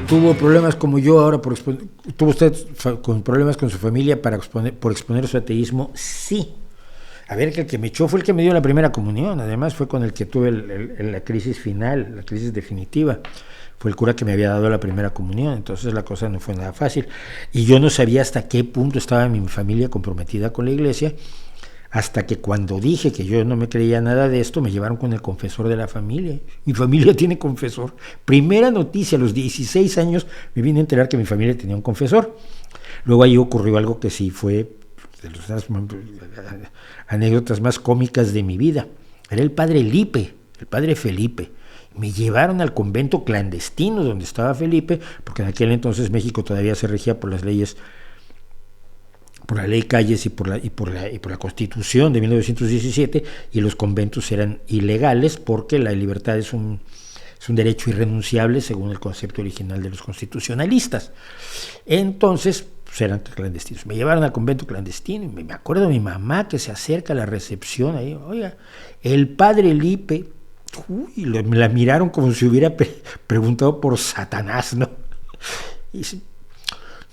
tuvo problemas como yo ahora, ¿tuvo usted con problemas con su familia por exponer su ateísmo? Sí. A ver, que el que me echó fue el que me dio la primera comunión, además fue con el que tuve la crisis final, la crisis definitiva. Fue el cura que me había dado la primera comunión, entonces la cosa no fue nada fácil. Y yo no sabía hasta qué punto estaba mi familia comprometida con la iglesia, hasta que cuando dije que yo no me creía nada de esto, me llevaron con el confesor de la familia. Mi familia tiene confesor. Primera noticia, a los 16 años me vine a enterar que mi familia tenía un confesor. Luego ahí ocurrió algo que sí fue de las anécdotas más cómicas de mi vida. Era el padre Lipe, el padre Felipe. Me llevaron al convento clandestino donde estaba Felipe, porque en aquel entonces México todavía se regía por las leyes, por la ley Calles y por la Constitución de 1917, y los conventos eran ilegales porque la libertad es un derecho irrenunciable según el concepto original de los constitucionalistas. Entonces, pues eran clandestinos. Me llevaron al convento clandestino y me acuerdo de mi mamá que se acerca a la recepción ahí, oiga, el padre Lipe. Me la miraron como si hubiera preguntado por Satanás, ¿no? Y dice,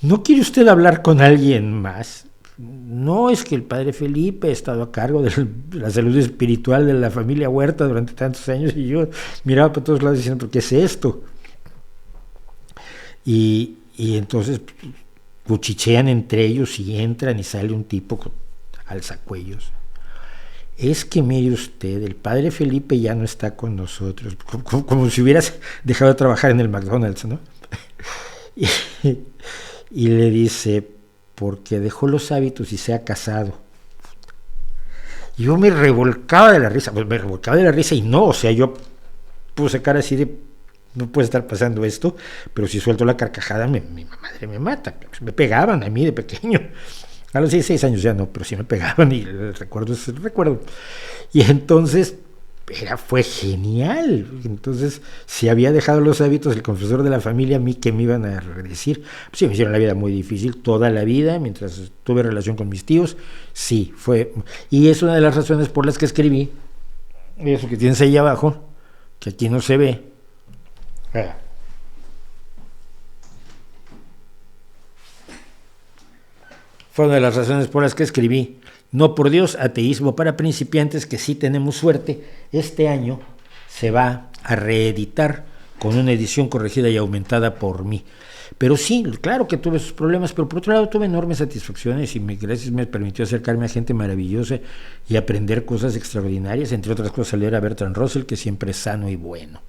¿no quiere usted hablar con alguien más? No, es que el padre Felipe ha estado a cargo de la salud espiritual de la familia Huerta durante tantos años, y yo miraba por todos lados diciendo, ¿qué es esto? Y entonces cuchichean entre ellos y entran y sale un tipo con alzacuellos. Es que mire usted, el padre Felipe ya no está con nosotros, como si hubieras dejado de trabajar en el McDonald's, ¿no? Y le dice, porque dejó los hábitos y se ha casado. Yo me revolcaba de la risa, y no, o sea, yo puse cara así de, no puede estar pasando esto, pero si suelto la carcajada, mi madre me mata. Me pegaban a mí de pequeño. A los 16 años ya no, pero sí me pegaban y el recuerdo es el recuerdo. Y entonces fue genial. Entonces, si había dejado los hábitos, el confesor de la familia, a mí, ¿qué me iban a decir? Pues sí, me hicieron la vida muy difícil toda la vida, mientras tuve relación con mis tíos. Sí, fue. Y es una de las razones por las que escribí eso que tienes ahí abajo, que aquí no se ve. Fue una de las razones por las que escribí No por Dios, ateísmo para principiantes, que sí tenemos suerte. Este año se va a reeditar con una edición corregida y aumentada por mí. Pero sí, claro que tuve sus problemas, pero por otro lado tuve enormes satisfacciones y gracias me permitió acercarme a gente maravillosa y aprender cosas extraordinarias, entre otras cosas leer a Bertrand Russell, que siempre es sano y bueno.